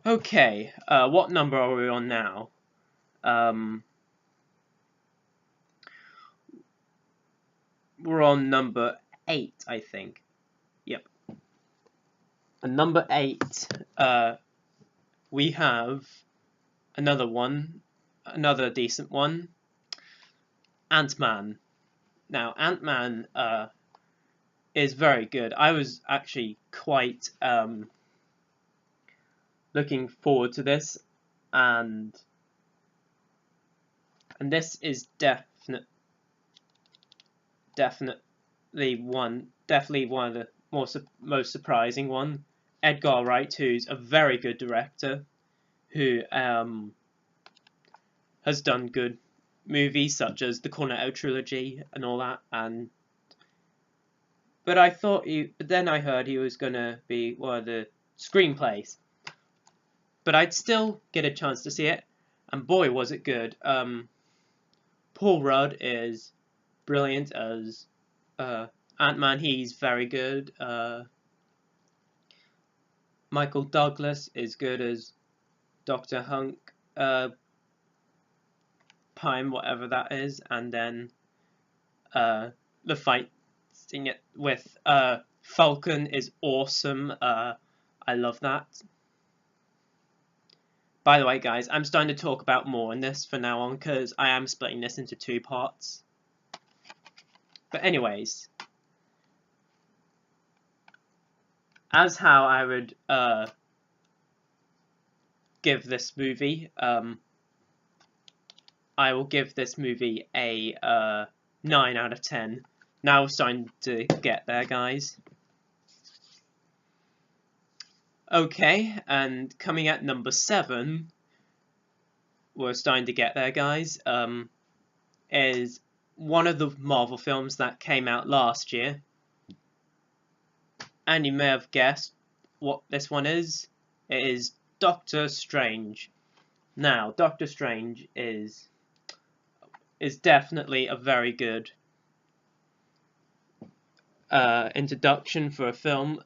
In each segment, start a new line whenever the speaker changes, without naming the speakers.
Okay, what number are we on now? We're on number 8, I think. Yep. And number 8, we have another decent one, AntMan. Now, AntMan is very good. I was actually quite looking forward to this, and this is definitely one of the most surprising one. Edgar Wright, who's a very good director, who has done good movies such as the Cornetto trilogy and all that, but then I heard he was gonna be one of the screenplays. But I'd still get a chance to see it, and boy was it good. Paul Rudd is brilliant as Ant-Man. He's very good. Michael Douglas is good as Dr. Hunk, Pym, whatever that is, and then the fight with Falcon is awesome. I love that. By the way, guys, I'm starting to talk about more in this from now on because I am splitting this into 2 parts. But anyways, as how I would give this movie, I will give this movie a 9 out of 10. Now we're starting to get there, guys. Okay, and coming at number 7, we're starting to get there, guys, is one of the Marvel films that came out last year. And you may have guessed what this one is. It is Doctor Strange. Now, Doctor Strange is definitely a very good introduction for a film.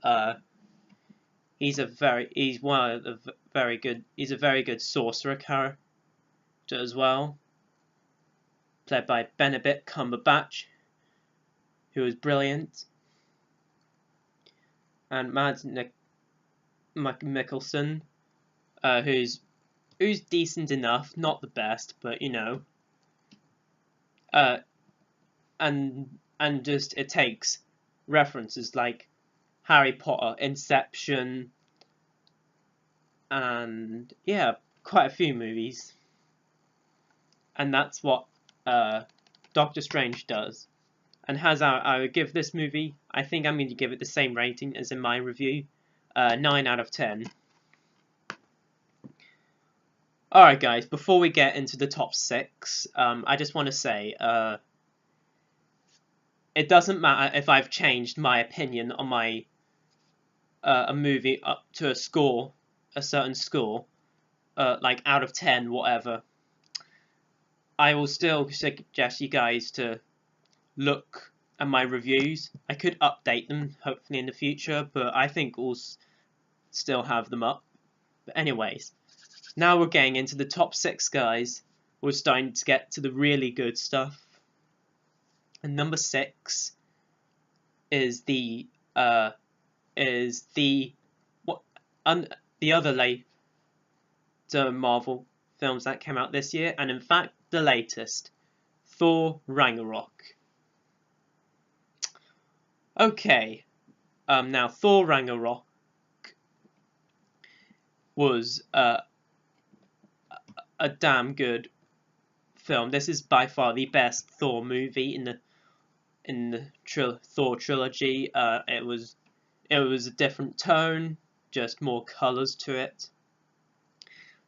He's a very good sorcerer character as well, played by Benedict Cumberbatch, who is brilliant, and Mads Mikkelsen, who's decent enough, not the best, but you know, and just it takes references like Harry Potter, Inception, and yeah, quite a few movies. And that's what Doctor Strange does. And as I would give this movie, I think I'm going to give it the same rating as in my review, 9 out of 10. Alright guys, before we get into the top 6, I just want to say, it doesn't matter if I've changed my opinion on a movie up to a certain score, like out of 10, whatever. I will still suggest you guys to look at my reviews. I could update them, hopefully, in the future, but I think we'll still have them up. But anyways, now we're getting into the top 6, guys. We're starting to get to the really good stuff. And number 6 is the other later Marvel films that came out this year, and in fact the latest, Thor Ragnarok. Okay, now Thor Ragnarok was a damn good film. This is by far the best Thor movie in the Thor trilogy. It was a different tone, just more colours to it.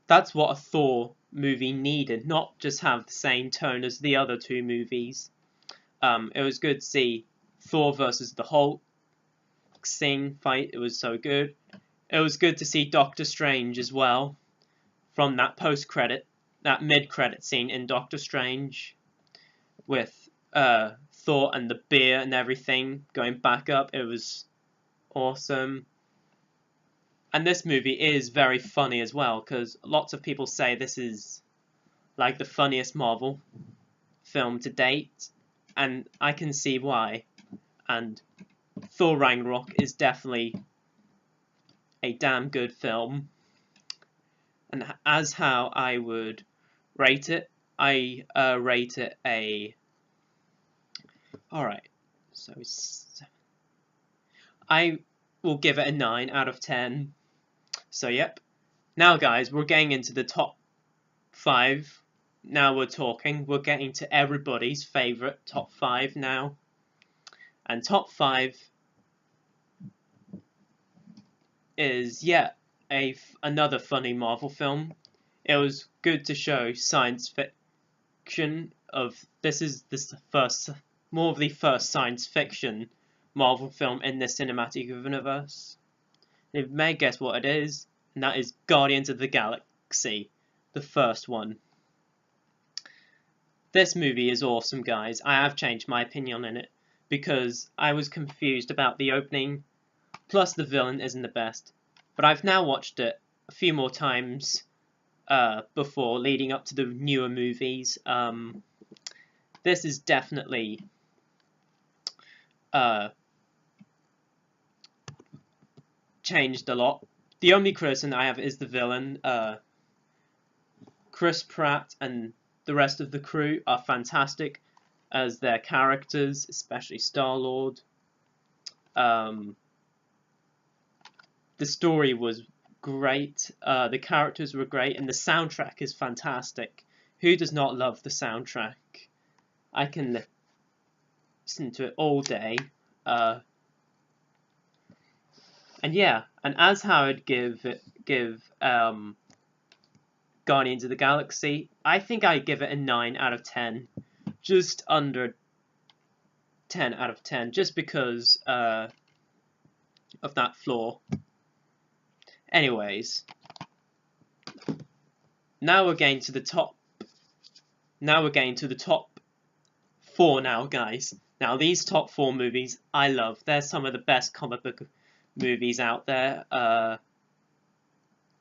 That's what a Thor movie needed, not just have the same tone as the other 2 movies. It was good to see Thor versus the Hulk fight. It was so good. It was good to see Doctor Strange as well, from that mid-credit scene in Doctor Strange, with Thor and the beer and everything going back up. It was awesome. And this movie is very funny as well, because lots of people say this is like the funniest Marvel film to date, and I can see why. And Thor Ragnarok is definitely a damn good film. And as how I would rate it, I rate it a... Alright, so I will give it a 9 out of 10. So yep. Now guys, we're getting into the top 5. Now we're getting to everybody's favourite top 5 now. And top 5 is yet another funny Marvel film. It was good to show science fiction this is more of the first science fiction Marvel film in the cinematic universe. You may guess what it is, and that is Guardians of the Galaxy, the first one. This movie is awesome, guys. I have changed my opinion on it because I was confused about the opening, plus the villain isn't the best. But I've now watched it a few more times before, leading up to the newer movies. This is definitely changed a lot. The only criticism I have is the villain. Chris Pratt and the rest of the crew are fantastic as their characters, especially Star-Lord. The story was great, the characters were great, and the soundtrack is fantastic. Who does not love the soundtrack? I can listen to it all day. And yeah, and as how I'd give Guardians of the Galaxy, I think I'd give it a 9 out of 10. Just under 10 out of 10, just because of that flaw. Anyways, now we're getting to the top. Now we're getting to the top 4 now, guys. Now these top 4 movies I love. They're some of the best comic book movies out there.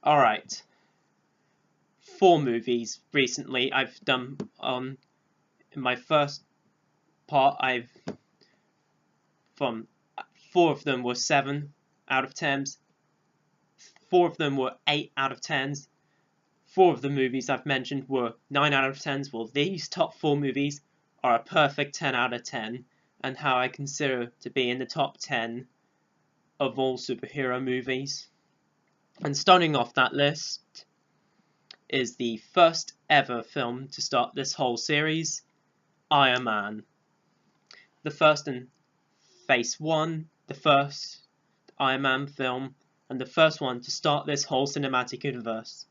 Alright. 4 movies recently I've done in my first part. From 4 of them were 7 out of 10s. 4 of them were 8 out of 10s. 4 of the movies I've mentioned were 9 out of 10s. Well, these top 4 movies are a perfect 10 out of 10, and how I consider to be in the top 10 of all superhero movies. And starting off that list is the first ever film to start this whole series, Iron Man. The first in Phase 1, the first Iron Man film, and the first one to start this whole cinematic universe.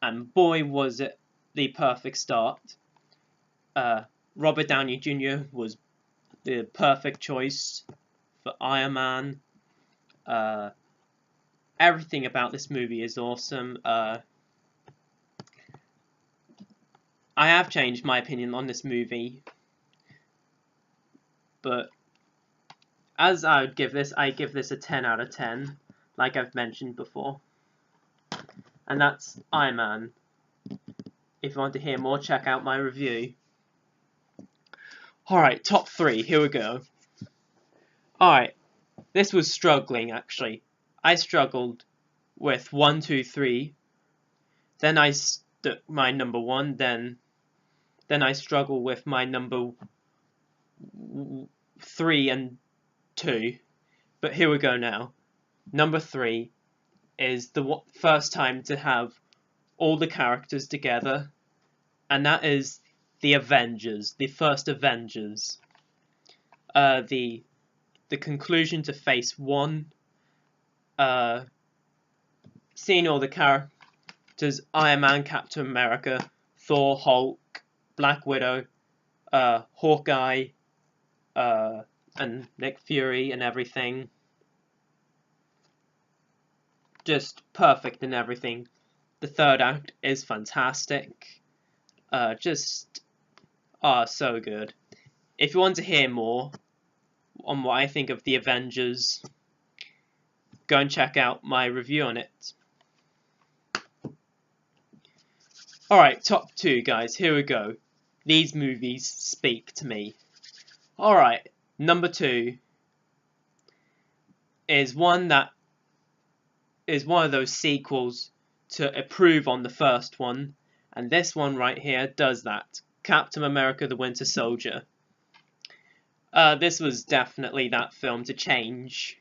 And boy, was it the perfect start. Robert Downey Jr. was the perfect choice for Iron Man. Everything about this movie is awesome. I have changed my opinion on this movie, but as I give this a 10 out of 10, like I've mentioned before. And that's Iron Man. If you want to hear more, check out my review. Alright, top 3, here we go. Alright, this was struggling actually. I struggled with 1, 2, 3. Then I stuck my number 1, then I struggle with my number 3 and 2. But here we go now. Number 3 is the first time to have all the characters together, and that is the Avengers, the first Avengers. The conclusion to Phase 1, seeing all the characters, Iron Man, Captain America, Thor, Hulk, Black Widow, Hawkeye, and Nick Fury and everything. Just perfect and everything. The third act is fantastic. So good. If you want to hear more on what I think of the Avengers, go and check out my review on it. Alright, top 2 guys, here we go. These movies speak to me. Alright, number 2 is one that is one of those sequels to improve on the first one, and this one right here does that. Captain America the Winter Soldier. This was definitely that film to change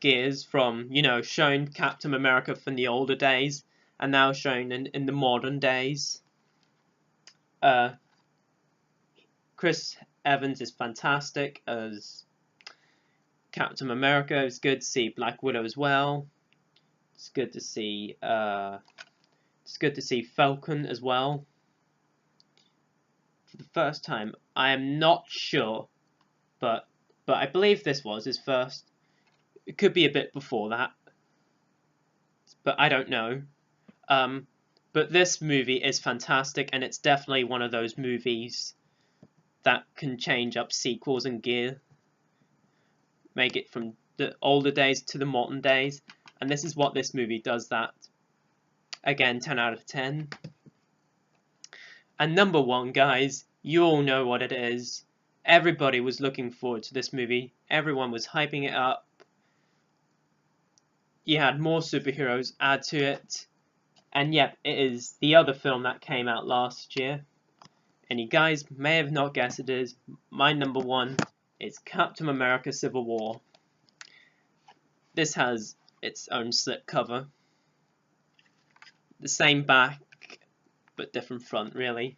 gears from, you know, showing Captain America from the older days and now showing in the modern days. Chris Evans is fantastic as Captain America. It's good to see Black Widow as well. It's good to see Falcon as well. For the first time, I am not sure, but I believe this was his first. It could be a bit before that, but I don't know. But this movie is fantastic, and it's definitely one of those movies that can change up sequels and gear, make it from the older days to the modern days, and this is what this movie does that. Again, 10 out of 10. And number 1, guys, you all know what it is. Everybody was looking forward to this movie. Everyone was hyping it up. You had more superheroes add to it. And yep, it is the other film that came out last year. And you guys may have not guessed it is. My number 1 is Captain America Civil War. This has its own slipcover. The same back, but different front, really.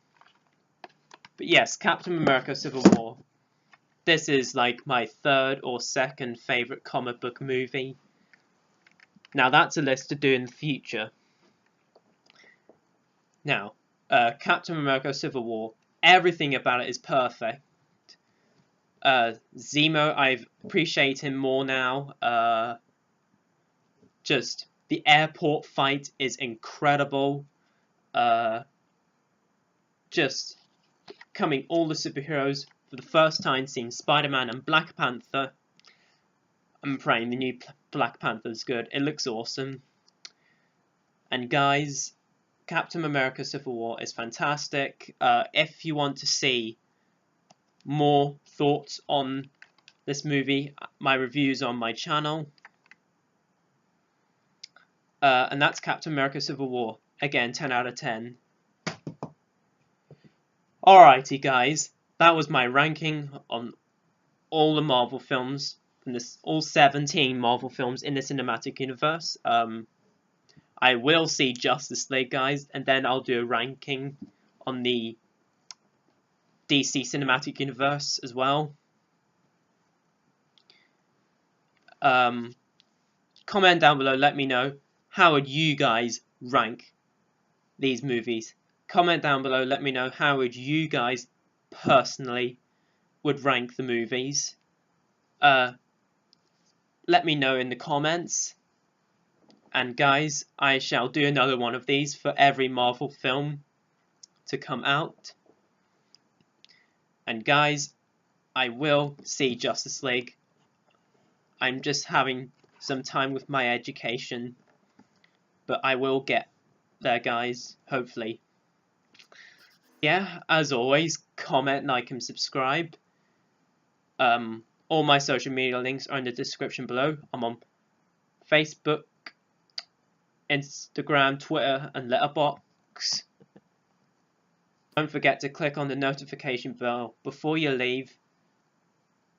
But yes, Captain America Civil War. This is like my 3rd or 2nd favourite comic book movie. Now that's a list to do in the future. Now, Captain America Civil War, everything about it is perfect. Zemo, I appreciate him more now. Just the airport fight is incredible. Just coming all the superheroes for the first time, seeing Spider-Man and Black Panther. I'm praying the new Black Panther is good. It looks awesome. And guys, Captain America Civil War is fantastic. If you want to see more thoughts on this movie, my review's on my channel. And that's Captain America Civil War. Again, 10 out of 10. Alrighty guys, that was my ranking on all the Marvel films, from this, all 17 Marvel films in the cinematic universe. I will see Justice League, guys, and then I'll do a ranking on the DC cinematic universe as well. Comment down below, let me know, how would you guys rank these movies? Comment down below, let me know how would you guys personally would rank the movies. Let me know in the comments. And guys, I shall do another one of these for every Marvel film to come out. And guys, I will see Justice League. I'm just having some time with my education, but I will get there, guys, hopefully. Yeah, as always, comment, like, and subscribe. All my social media links are in the description below. I'm on Facebook, Instagram, Twitter, and Letterboxd. Don't forget to click on the notification bell before you leave.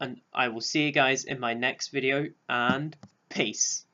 And I will see you guys in my next video, and peace.